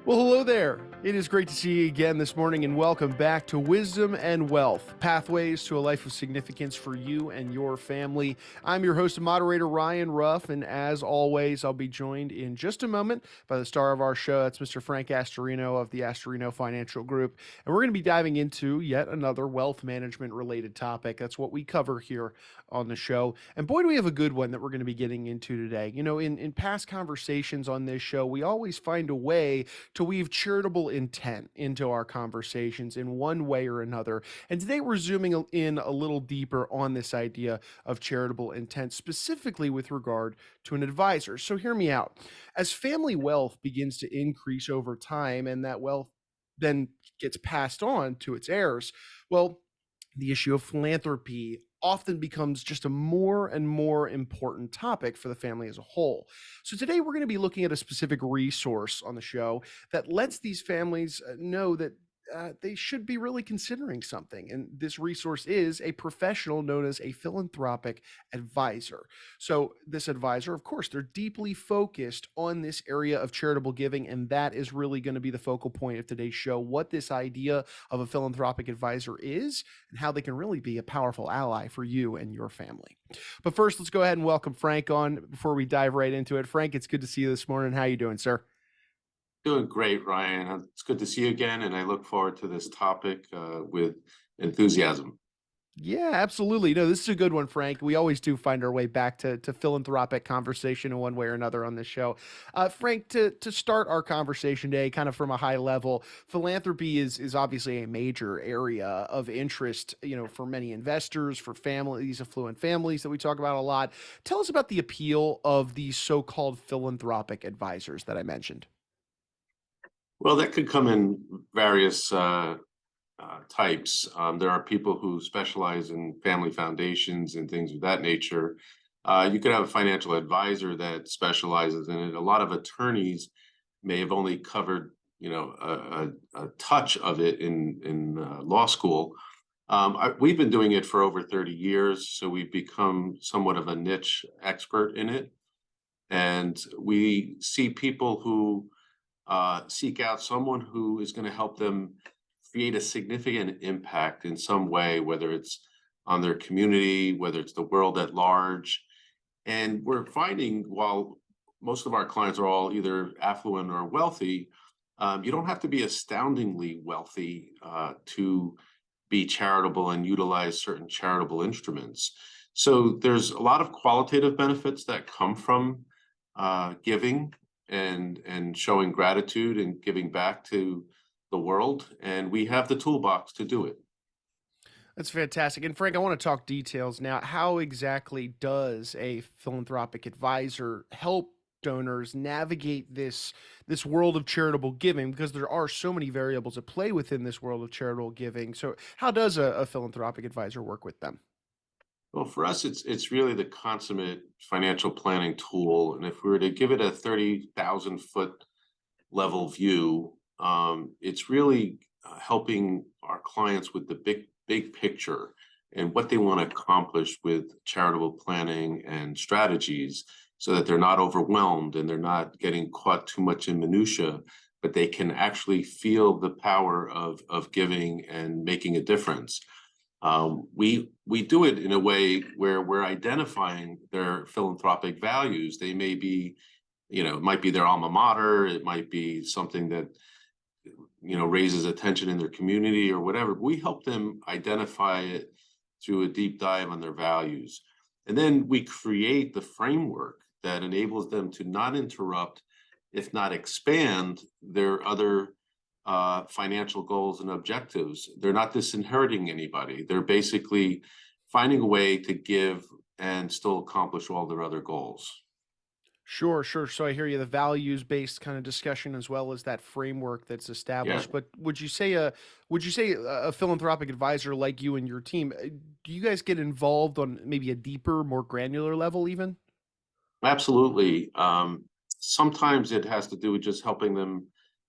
Well, hello there. It is great to see you again this morning, and welcome back to Wisdom and Wealth, Pathways to a Life of Significance for you and your family. I'm your host and moderator, Ryan Ruff, and as always, I'll be joined in just a moment by the star of our show. That's Mr. Frank Astorino of the Astorino Financial Group, and we're going to be diving into yet another wealth management related topic. That's what we cover here on the show, and boy, do we have a good one that we're going to be getting into today. You know, in past conversations on this show, we always find a way to weave charitable intent into our conversations in one way or another. And today we're zooming in a little deeper on this idea of charitable intent, specifically with regard to an advisor. So hear me out. As family wealth begins to increase over time and that wealth then gets passed on to its heirs, well, the issue of philanthropy often becomes just a more and more important topic for the family as a whole. So today we're going to be looking at a specific resource on the show that lets these families know that they should be really considering something. And this resource is a professional known as a philanthropic advisor. So this advisor, of course, they're deeply focused on this area of charitable giving, and that is really going to be the focal point of today's show, what this idea of a philanthropic advisor is and how they can really be a powerful ally for you and your family. But first, let's go ahead and welcome Frank on before we dive right into it. Frank, it's good to see you this morning. How you doing, sir? Doing great, Ryan. It's good to see you again, and I look forward to this topic with enthusiasm. Yeah, absolutely. No, this is a good one, Frank. We always do find our way back to philanthropic conversation in one way or another on this show. Frank, to start our conversation today, kind of from a high level, philanthropy is obviously a major area of interest, you know, for many investors, for families, affluent families that we talk about a lot. Tell us about the appeal of these so-called philanthropic advisors that I mentioned. Well, that could come in various types. There are people who specialize in family foundations and things of that nature. You could have a financial advisor that specializes in it. A lot of attorneys may have only covered, a touch of it in law school. We've been doing it for over 30 years, so we've become somewhat of a niche expert in it. And we see people who seek out someone who is going to help them create a significant impact in some way, whether it's on their community, whether it's the world at large. And we're finding while most of our clients are all either affluent or wealthy, you don't have to be astoundingly wealthy to be charitable and utilize certain charitable instruments. So there's a lot of qualitative benefits that come from giving and showing gratitude and giving back to the world, and we have the toolbox to do it. That's fantastic. And Frank, I want to talk details now. How exactly does a philanthropic advisor help donors navigate this world of charitable giving? Because there are so many variables at play within this world of charitable giving. So, how does a philanthropic advisor work with them? Well, for us, it's really the consummate financial planning tool, and if we were to give it a 30,000-foot level view, it's really helping our clients with the big picture and what they want to accomplish with charitable planning and strategies, so that they're not overwhelmed and they're not getting caught too much in minutia, but they can actually feel the power of giving and making a difference. We do it in a way where we're identifying their philanthropic values. They may be, it might be their alma mater, it might be something that raises attention in their community or whatever. We help them identify it through a deep dive on their values. And then we create the framework that enables them to not interrupt, if not expand, their other financial goals and objectives. They're not disinheriting anybody. They're basically finding a way to give and still accomplish all their other goals. Sure, sure. So I hear you, the values-based kind of discussion as well as that framework that's Yeah. established. But would you say a philanthropic advisor like you and your team, do you guys get involved on maybe a deeper, more granular level even? Absolutely. Sometimes it has to do with just helping them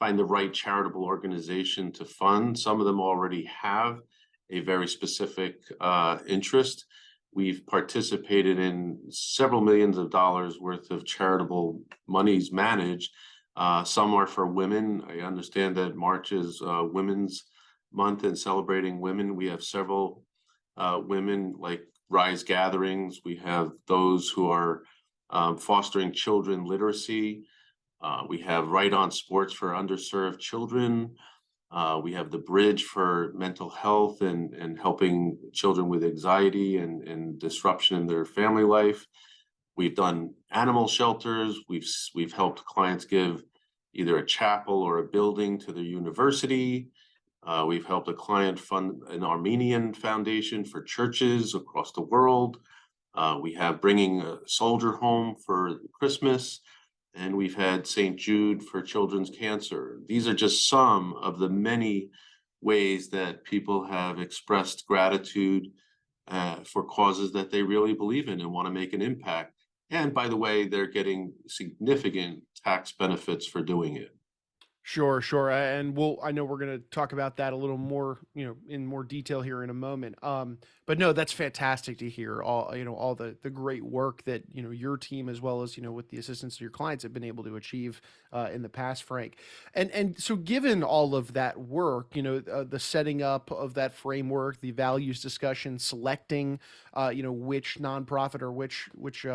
find the right charitable organization to fund. Some of them already have a very specific interest. We've participated in several millions of dollars worth of charitable monies managed Some are for women. I understand that March is Women's Month and celebrating women. We have several women like Rise Gatherings. We have those who are fostering children literacy. We have Right On Sports for underserved children. We have the Bridge for mental health and helping children with anxiety and disruption in their family life. We've done animal shelters. We've helped clients give either a chapel or a building to their university. We've helped a client fund an Armenian foundation for churches across the world. We have Bringing a Soldier Home for Christmas, and we've had St. Jude for children's cancer. These are just some of the many ways that people have expressed gratitude for causes that they really believe in and want to make an impact. And by the way, they're getting significant tax benefits for doing it. Sure, sure. And I know we're going to talk about that a little more, in more detail here in a moment. But no, that's fantastic to hear all the great work that, your team, as well as, with the assistance of your clients, have been able to achieve in the past, Frank. And so given all of that work, the setting up of that framework, the values discussion, selecting, which nonprofit or which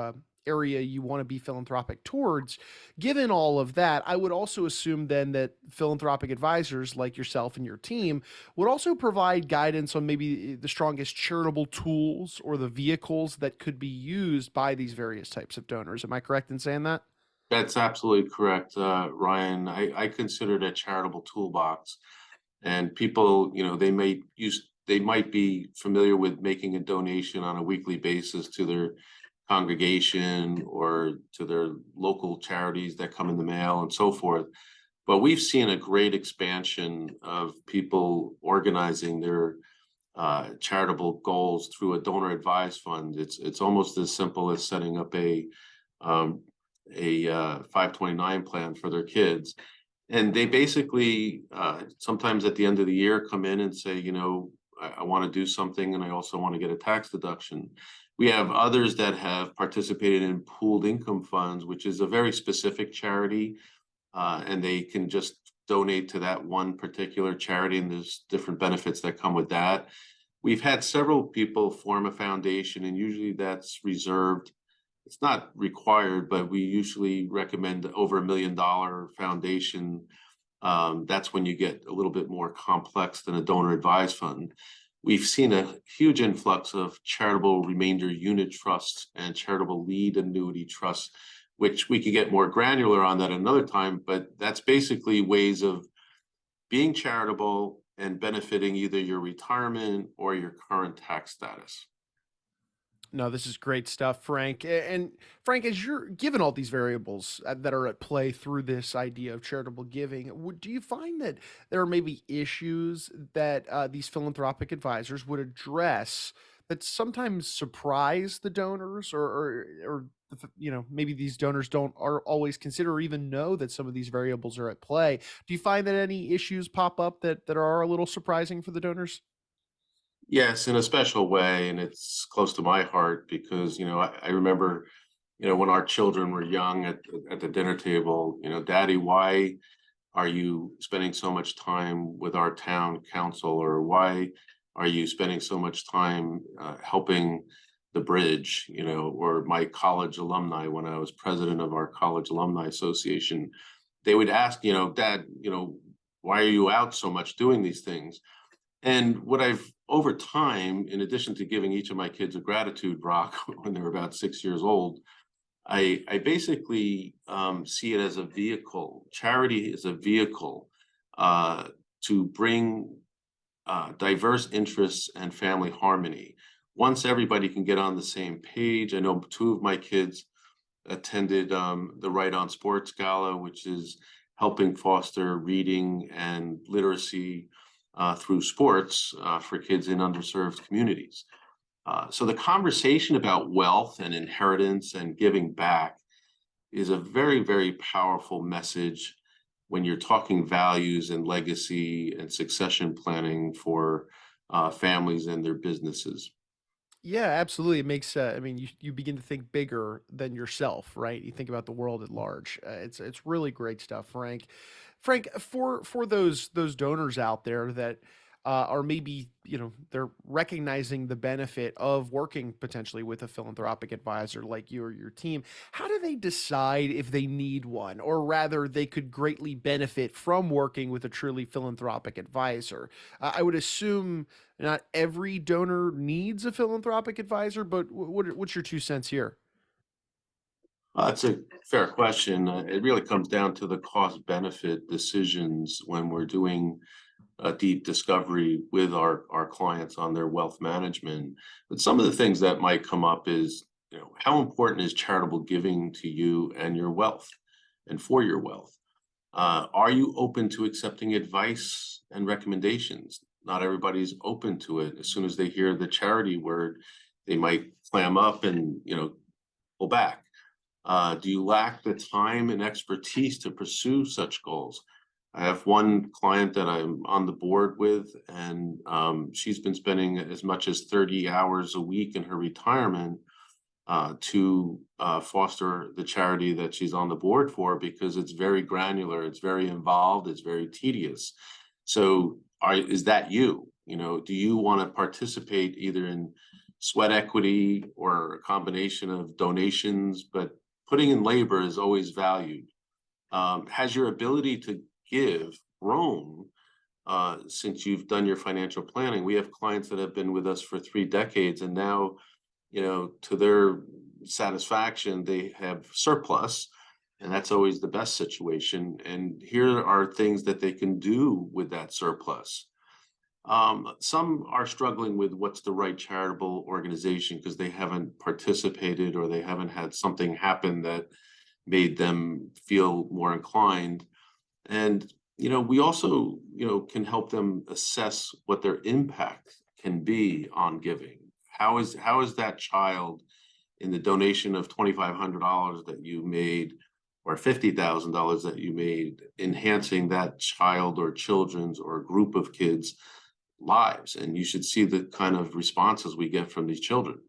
area you want to be philanthropic towards. Given all of that, I would also assume then that philanthropic advisors like yourself and your team would also provide guidance on maybe the strongest charitable tools or the vehicles that could be used by these various types of donors. Am I correct in saying that? That's absolutely correct, Ryan. I consider it a charitable toolbox, and people, they might be familiar with making a donation on a weekly basis to their congregation or to their local charities that come in the mail and so forth. But we've seen a great expansion of people organizing their charitable goals through a donor advised fund. It's almost as simple as setting up um, a 529 plan for their kids. And they basically sometimes at the end of the year come in and say, I want to do something and I also want to get a tax deduction. We have others that have participated in pooled income funds, which is a very specific charity, and they can just donate to that one particular charity, and there's different benefits that come with that. We've had several people form a foundation, and usually that's reserved. It's not required, but we usually recommend over $1 million foundation. That's when you get a little bit more complex than a donor advised fund. We've seen a huge influx of charitable remainder unit trusts and charitable lead annuity trusts, which we could get more granular on that another time, but that's basically ways of being charitable and benefiting either your retirement or your current tax status. No, this is great stuff, Frank. And Frank, as you're given all these variables that are at play through this idea of charitable giving, do you find that there are maybe issues that these philanthropic advisors would address that sometimes surprise the donors, or maybe these donors don't are always consider or even know that some of these variables are at play? Do you find that any issues pop up that are a little surprising for the donors? Yes, in a special way, and it's close to my heart because I remember when our children were young at the dinner table, Daddy, why are you spending so much time with our town council, or why are you spending so much time helping the bridge, or my college alumni when I was president of our college alumni association? They would ask, Dad, why are you out so much doing these things? And what I've over time, in addition to giving each of my kids a gratitude rock when they were about 6 years old, I basically see it as a vehicle. Charity is a vehicle to bring diverse interests and family harmony. Once everybody can get on the same page, I know two of my kids attended the Right On Sports Gala, which is helping foster reading and literacy through sports for kids in underserved communities. So the conversation about wealth and inheritance and giving back is a very, very powerful message when you're talking values and legacy and succession planning for families and their businesses. Yeah, absolutely. It makes, I mean, you begin to think bigger than yourself, right? You think about the world at large. It's really great stuff, Frank. Frank, for those donors out there that are maybe, they're recognizing the benefit of working potentially with a philanthropic advisor like you or your team. How do they decide if they need one, or rather, they could greatly benefit from working with a truly philanthropic advisor? I would assume not every donor needs a philanthropic advisor, but what's your 2 cents here? That's a fair question. It really comes down to the cost benefit decisions when we're doing a deep discovery with our clients on their wealth management. But some of the things that might come up is, how important is charitable giving to you and your wealth and for your wealth? Are you open to accepting advice and recommendations? Not everybody's open to it. As soon as they hear the charity word, they might clam up and, pull back. Do you lack the time and expertise to pursue such goals? I have one client that I'm on the board with, and she's been spending as much as 30 hours a week in her retirement to foster the charity that she's on the board for, because it's very granular, it's very involved, it's very tedious. So is that you? Do you want to participate either in sweat equity or a combination of donations? But putting in labor is always valued. Has your ability to give grown since you've done your financial planning? We have clients that have been with us for 3 decades, and now, to their satisfaction, they have surplus, and that's always the best situation. And here are things that they can do with that surplus. Some are struggling with what's the right charitable organization because they haven't participated or they haven't had something happen that made them feel more inclined. And, we also, can help them assess what their impact can be on giving. How is that child in the donation of $2,500 that you made or $50,000 that you made enhancing that child or children's or group of kids' lives? And you should see the kind of responses we get from these children.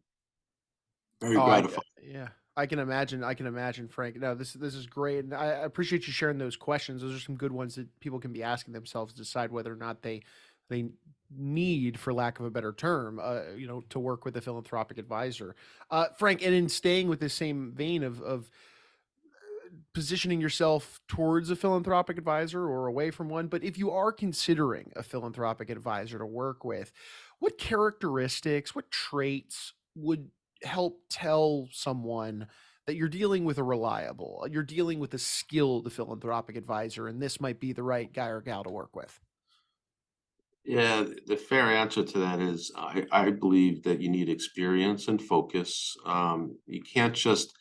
Very Oh, gratifying. yeah, I can imagine. I can imagine, Frank. No, this is great, and I appreciate you sharing those questions. Those are some good ones that people can be asking themselves to decide whether or not they need, for lack of a better term, to work with a philanthropic advisor. Frank, and in staying with the same vein of positioning yourself towards a philanthropic advisor or away from one, but if you are considering a philanthropic advisor to work with, what characteristics, what traits would help tell someone that you're dealing with a reliable, you're dealing with a skilled philanthropic advisor, and this might be the right guy or gal to work with? Yeah, the fair answer to that is I believe that you need experience and focus. You can't just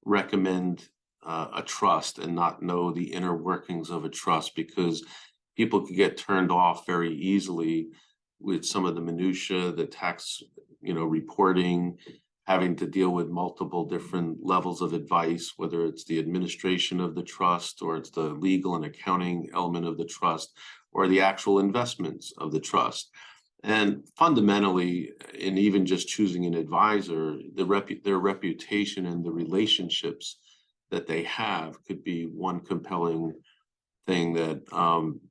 recommend a trust and not know the inner workings of a trust, because people can get turned off very easily with some of the minutia, the tax, reporting, having to deal with multiple different levels of advice, whether it's the administration of the trust or it's the legal and accounting element of the trust or the actual investments of the trust. And fundamentally, in even just choosing an advisor, their reputation and the relationships that they have could be one compelling thing that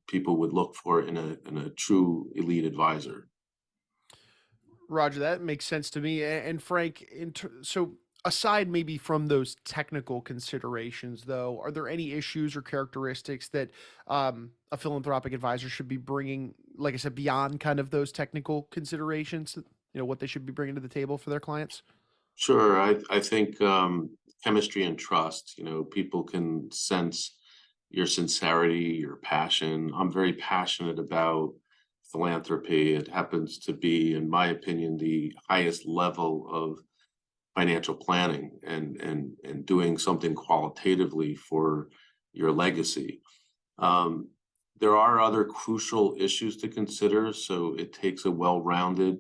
people would look for in a true elite advisor. Roger, that makes sense to me. And Frank, so aside maybe from those technical considerations, though, are there any issues or characteristics that a philanthropic advisor should be bringing, like I said, beyond kind of those technical considerations? What they should be bringing to the table for their clients. Sure, I think chemistry and trust. People can sense your sincerity, your passion. I'm very passionate about philanthropy. It happens to be, in my opinion, the highest level of financial planning and doing something qualitatively for your legacy. Um, there are other crucial issues to consider, so it takes a well-rounded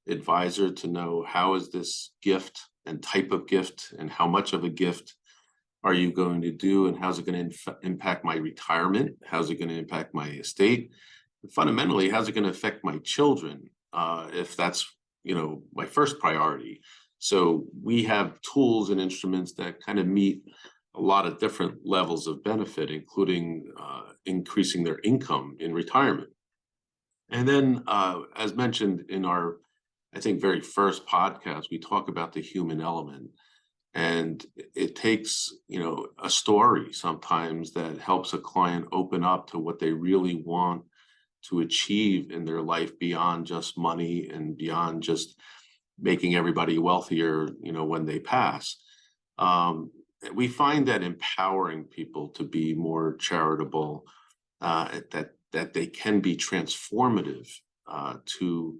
advisor to know how is this gift and type of gift and how much of a gift are you going to do, and how's it going to impact my retirement? How's it going to impact my estate? And fundamentally, how's it going to affect my children if that's my first priority. So we have tools and instruments that kind of meet a lot of different levels of benefit, including increasing their income in retirement. And then, as mentioned in our, I think, very first podcast, we talk about the human element. And it takes, a story sometimes that helps a client open up to what they really want to achieve in their life beyond just money and beyond just making everybody wealthier, when they pass. Um, we find that empowering people to be more charitable, that they can be transformative to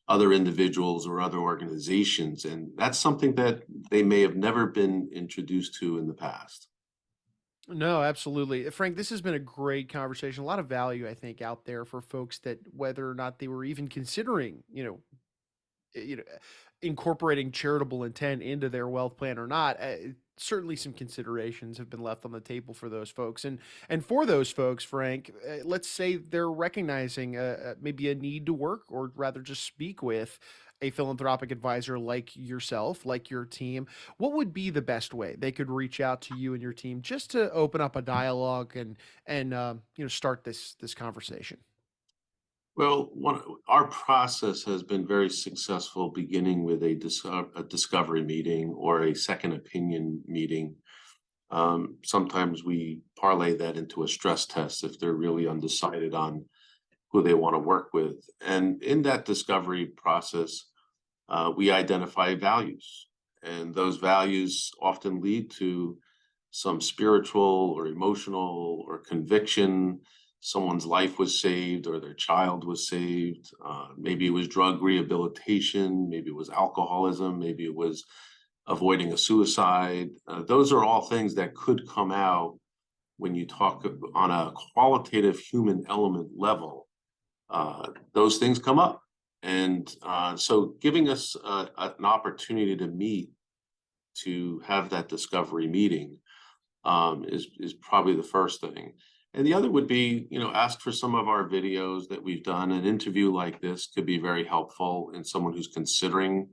other individuals or other organizations. And that's something that they may have never been introduced to in the past. No, absolutely. Frank, this has been a great conversation. A lot of value, I think, out there for folks that whether or not they were even considering, you know, incorporating charitable intent into their wealth plan or not. Certainly, some considerations have been left on the table for those folks, and for those folks, Frank, let's say they're recognizing maybe a need to work, or rather, just speak with a philanthropic advisor like yourself, like your team. What would be the best way they could reach out to you and your team just to open up a dialogue and start this conversation? Well, our process has been very successful, beginning with a discovery meeting or a second opinion meeting. Sometimes we parlay that into a stress test if they're really undecided on who they want to work with. And in that discovery process, we identify values, and those values often lead to some spiritual or emotional or conviction. Someone's life was saved or their child was saved. Maybe it was drug rehabilitation, maybe it was alcoholism, maybe it was avoiding a suicide. Those are all things that could come out when you talk on a qualitative human element level. Those things come up. And so giving us an opportunity to meet, to have that discovery meeting, is probably the first thing. And the other would be, ask for some of our videos that we've done. An interview like this could be very helpful in someone who's considering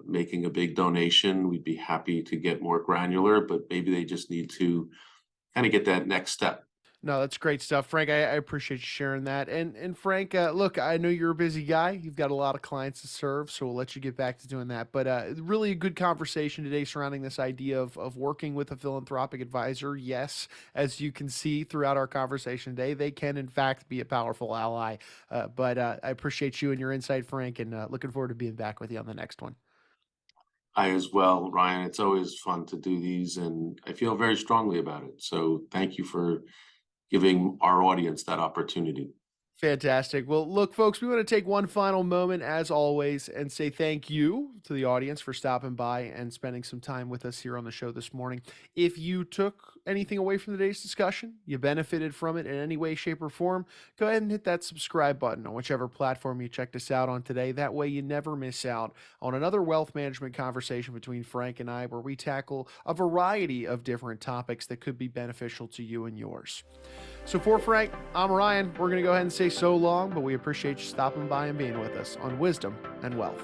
making a big donation. We'd be happy to get more granular, but maybe they just need to kind of get that next step. No, that's great stuff, Frank. I appreciate you sharing that. And Frank, look, I know you're a busy guy. You've got a lot of clients to serve, so we'll let you get back to doing that. But really a good conversation today surrounding this idea of working with a philanthropic advisor. Yes, as you can see throughout our conversation today, they can in fact be a powerful ally. But I appreciate you and your insight, Frank, and looking forward to being back with you on the next one. I as well, Ryan. It's always fun to do these, and I feel very strongly about it. So thank you for giving our audience that opportunity. Fantastic. Well, look, folks, we want to take one final moment, as always, and say thank you to the audience for stopping by and spending some time with us here on the show this morning. If you took anything away from today's discussion, you benefited from it in any way, shape, or form, go ahead and hit that subscribe button on whichever platform you checked us out on today. That way, you never miss out on another wealth management conversation between Frank and I, where we tackle a variety of different topics that could be beneficial to you and yours. So for Frank, I'm Ryan. We're going to go ahead and say so long, but we appreciate you stopping by and being with us on Wisdom and Wealth.